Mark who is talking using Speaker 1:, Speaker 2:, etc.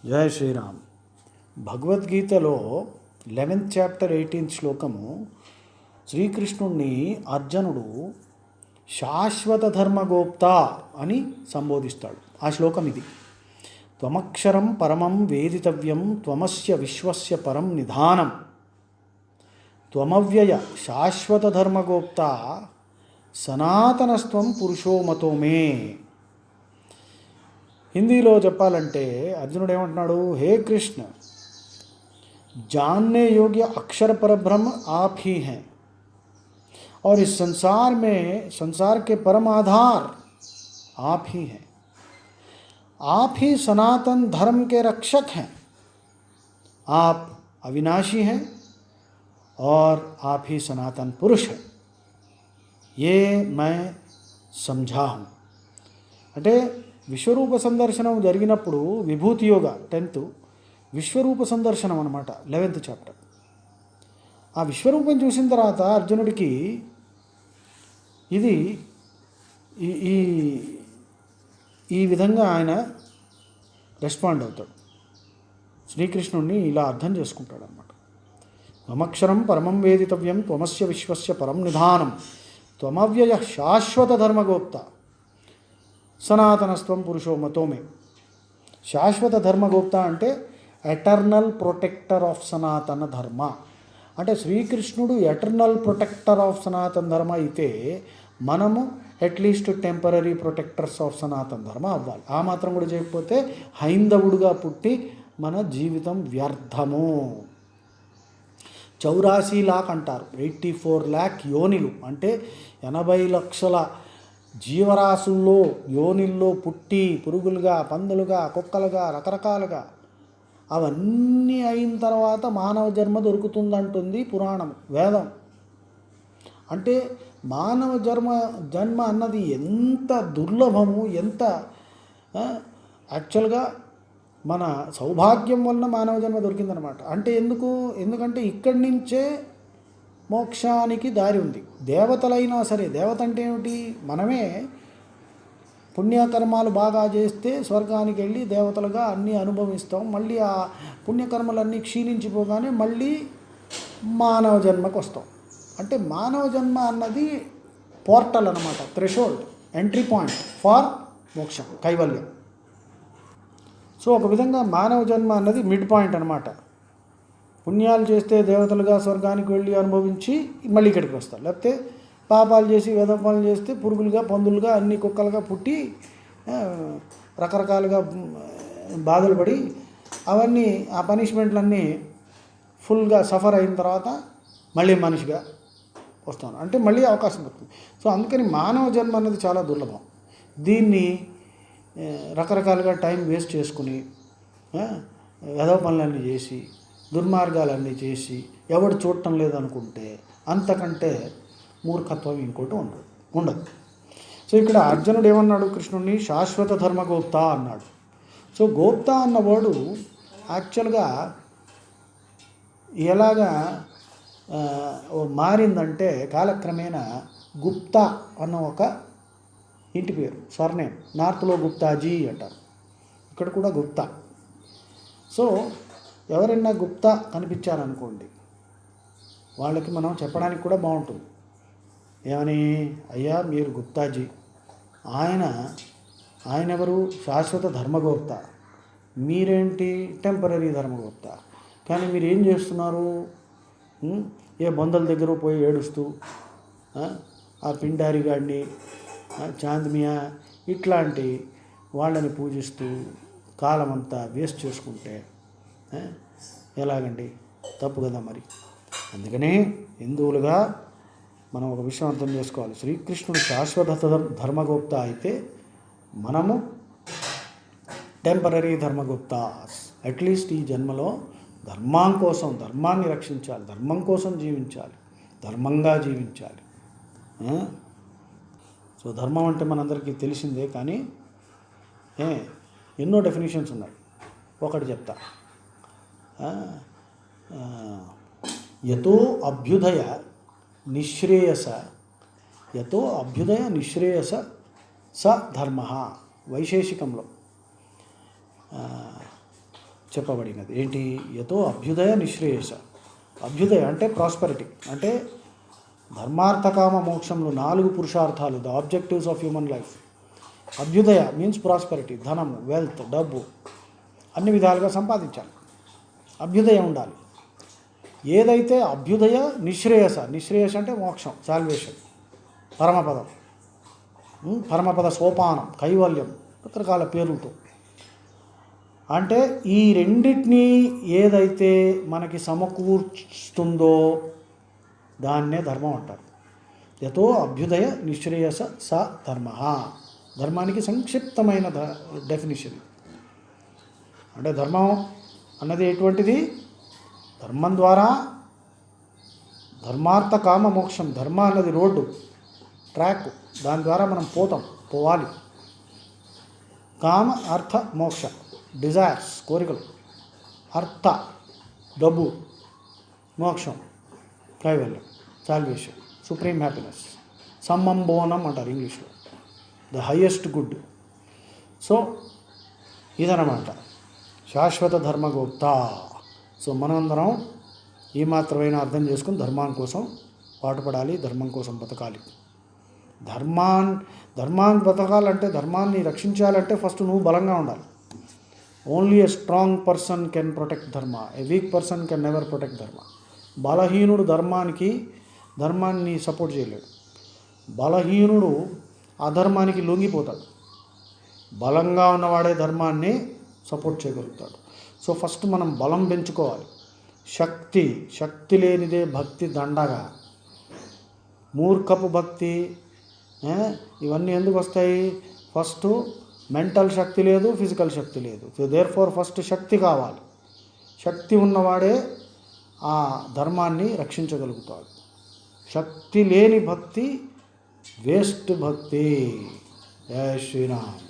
Speaker 1: జయ శ్రీరామ్. భగవద్గీతలో 11th chapter 18th శ్లోకము శ్రీకృష్ణుణ్ణి అర్జునుడు శాశ్వత ధర్మగోప్త అని సంబోధిస్తాడు. ఆ శ్లోకం ఇది. త్వమక్షరం పరమం వేదితవ్యం త్వమస్య విశ్వస్య పరం నిధానం త్వమవ్యయ శాశ్వత ధర్మగోప్త సనాతనస్త్వం పురుషో మతో మే. హిందీలో చెప్పాలంటే అర్జునుడు ఏమంటున్నాడు, హే कृष्ण जानने योग्य अक्षर परब्रह्म आप ही हैं और इस संसार के परम आधार आप ही हैं. आप ही सनातन धर्म के रक्षक हैं. आप अविनाशी हैं और आप ही सनातन पुरुष हैं. ये मैं समझा हूँ. అంటే విశ్వరూప సందర్శనం జరిగినప్పుడు విభూతి యోగ 10th, విశ్వరూప సందర్శనం అన్నమాట 11th చాప్టర్. ఆ విశ్వరూపం చూసిన తర్వాత అర్జునుడికి ఇది ఈ ఈ విధంగా ఆయన రెస్పాండ్ అవుతాడు. శ్రీకృష్ణుడిని ఇలా అర్థం చేసుకుంటాడు అన్నమాట. త్వమక్షరం పరమం వేదితవ్యం త్వమస్య విశ్వస్య పరం నిధానం త్వమవ్యయ శాశ్వత ధర్మగోప్త సనాతనస్త్వం పురుషో మతో మే. శాశ్వత ధర్మగోప్త అంటే ఎటర్నల్ ప్రొటెక్టర్ ఆఫ్ సనాతన ధర్మ. అంటే శ్రీకృష్ణుడు ఎటర్నల్ ప్రొటెక్టర్ ఆఫ్ సనాతన ధర్మ అయితే మనము అట్లీస్ట్ టెంపరీ ప్రొటెక్టర్స్ ఆఫ్ సనాతన ధర్మ అవ్వాలి. ఆ మాత్రం కూడా చేయకపోతే హైందవుడుగా పుట్టి మన జీవితం వ్యర్థము. 84 లాక్ అంటారు, 84 lakh యోనిలు అంటే 80 లక్షల జీవరాశుల్లో యోనిల్లో పుట్టి పురుగులుగా, పందులుగా, కుక్కలుగా, రకరకాలుగా అవన్నీ అయిన తర్వాత మానవ జన్మ దొరుకుతుందంటుంది పురాణం, వేదం. అంటే మానవ జన్మ అన్నది ఎంత దుర్లభము, ఎంత యాక్చువల్గా మన సౌభాగ్యం వలన మానవ జన్మ దొరికిందనమాట. అంటే ఎందుకంటే ఇక్కడి నుంచే మోక్షానికి దారి ఉంది. దేవతలైనా సరే, దేవత అంటే ఏమిటి, మనమే పుణ్యకర్మాలు బాగా చేస్తే స్వర్గానికి వెళ్ళి దేవతలుగా అన్నీ అనుభవిస్తాం. మళ్ళీ ఆ పుణ్యకర్మలన్నీ క్షీణించిపోగానే మళ్ళీ మానవ జన్మకు వస్తాం. అంటే మానవ జన్మ అన్నది పోర్టల్ అన్నమాట, థ్రెషోల్డ్, ఎంట్రీ పాయింట్ ఫార్ మోక్షం, కైవల్యం. సో ఒక విధంగా మానవ జన్మ అన్నది మిడ్ పాయింట్ అన్నమాట. పుణ్యాలు చేస్తే దేవతలుగా స్వర్గానికి వెళ్ళి అనుభవించి మళ్ళీ ఇక్కడికి వస్తారు. లేకపోతే పాపాలు చేసి వేదపాలు చేస్తే పురుగులుగా, పందులుగా, అన్ని కుక్కలుగా పుట్టి రకరకాలుగా బాధలు పడి అవన్నీ ఆ పనిష్మెంట్లన్నీ ఫుల్గా సఫర్ అయిన తర్వాత మళ్ళీ మనిషిగా వస్తాను అంటే మళ్ళీ అవకాశం దొరుకుతుంది. సో అందుకని మానవ జన్మ అన్నది చాలా దుర్లభం. దీన్ని రకరకాలుగా టైం వేస్ట్ చేసుకుని వేదవ పనులన్నీ చేసి దుర్మార్గాలన్నీ చేసి ఎవడు చూడటం లేదనుకుంటే అంతకంటే మూర్ఖత్వం ఇంకోటి ఉండదు. సో ఇక్కడ అర్జునుడు ఏమన్నాడు, కృష్ణుడిని శాశ్వత ధర్మగోప్త అన్నాడు. సో గోప్త అన్నవాడు యాక్చువల్గా ఎలాగా మారిందంటే కాలక్రమేణా గుప్తా అన్న ఒక ఇంటి పేరు, సర్నేమ్. నార్త్లో గుప్తాజీ అంటారు, ఇక్కడ కూడా గుప్తా. సో ఎవరైనా గుప్తా కనిపించారనుకోండి, వాళ్ళకి మనం చెప్పడానికి కూడా బాగుంటుంది. ఏమని, అయ్యా మీరు గుప్తాజీ, ఆయన ఎవరు, శాశ్వత ధర్మగోప్త, మీరేంటి టెంపరీ ధర్మగోప్త. కానీ మీరు ఏం చేస్తున్నారు, ఏ బొందల దగ్గర పోయి ఏడుస్తూ ఆ పిండారి గాడిని, చాంద్మియా ఇట్లాంటి వాళ్ళని పూజిస్తూ కాలమంతా వేస్ట్ చేసుకుంటే ఎలాగండి, తప్పు కదా మరి. అందుకనే హిందువులుగా మనం ఒక విషయం అర్థం చేసుకోవాలి. శ్రీకృష్ణుడు శాశ్వత ధర్మగోప్త అయితే మనము టెంపరీ ధర్మగోప్త. అట్లీస్ట్ ఈ జన్మలో ధర్మం కోసం, ధర్మాన్ని రక్షించాలి, ధర్మం కోసం జీవించాలి, ధర్మంగా జీవించాలి. సో ధర్మం అంటే మనందరికీ తెలిసిందే, కానీ ఎన్నో డెఫినేషన్స్ ఉన్నాయి. ఒకటి చెప్తా, యతో అభ్యుదయ నిశ్రేయస స ధర్మ. వైశేషికంలో చెప్పబడినది. ఏంటి? యతో అభ్యుదయ నిశ్రేయస. అభ్యుదయ అంటే ప్రాస్పెరిటీ, అంటే ధర్మార్థకామ మోక్షంలో 4 పురుషార్థాలు, the objectives of human life. అభ్యుదయ మీన్స్ ప్రాస్పెరిటీ, ధనము, వెల్త్, డబ్బు అన్ని విధాలుగా సంపాదించాలి, అభ్యుదయ ఉండాలి. ఏదైతే అభ్యుదయ నిశ్రేయస, నిశ్రేయస అంటే మోక్షం, సాల్వేషన్, పరమపదం, పరమపద సోపానం, కైవల్యం, రకరకాల పేర్లతో. అంటే ఈ రెండింటినీ ఏదైతే మనకి సమకూర్చుతుందో దాన్నే ధర్మం అంటారు. యతో అభ్యుదయ నిశ్రేయస స ధర్మ. ధర్మానికి సంక్షిప్తమైన డెఫినిషన్. అంటే ధర్మం అన్నది ఎటువంటిది? ధర్మం ద్వారా ధర్మార్థ కామ మోక్షం. ధర్మ అన్నది రోడ్డు, ట్రాక్, దాని ద్వారా మనం పోవాలి. కామ అర్థ మోక్ష, డిజైర్స్, కోరికలు. అర్థ డబ్బు, మోక్షం కైవల్యం, సాల్వేషన్, సుప్రీం హ్యాపీనెస్, సమ్మంబోనం అంటారు ఇంగ్లీష్లో, ద హయ్యెస్ట్ గుడ్. సో ఇదన్నమాట శాశ్వత ధర్మగోప్త. సో మనందరం ఈ మాత్రమైనా అర్థం చేసుకుని ధర్మం కోసం పాటుపడాలి, ధర్మం కోసం బతకాలి. ధర్మాన్ని బతకాలంటే, ధర్మాన్ని రక్షించాలంటే ఫస్ట్ నువ్వు బలంగా ఉండాలి. Only a strong person can protect dharma, a weak person can never protect dharma. బలహీనుడు ధర్మాన్ని సపోర్ట్ చేయలేడు. బలహీనుడు అధర్మానికి లొంగిపోతాడు. బలంగా ఉన్నవాడే ధర్మాన్ని సపోర్ట్ చేయగలుగుతాడు. సో ఫస్ట్ మనం బలం పెంచుకోవాలి. శక్తి లేనిదే భక్తి దండగా. మూర్ఖపు భక్తి ఇవన్నీ ఎందుకు వస్తాయి? ఫస్ట్ మెంటల్ శక్తి లేదు, ఫిజికల్ శక్తి లేదు. సో దేర్ఫోర్ ఫస్ట్ శక్తి కావాలి. శక్తి ఉన్నవాడే ఆ ధర్మాన్ని రక్షించగలుగుతాడు. శక్తి లేని భక్తి వేస్ట్ భక్తి. జై శ్రీరామ్.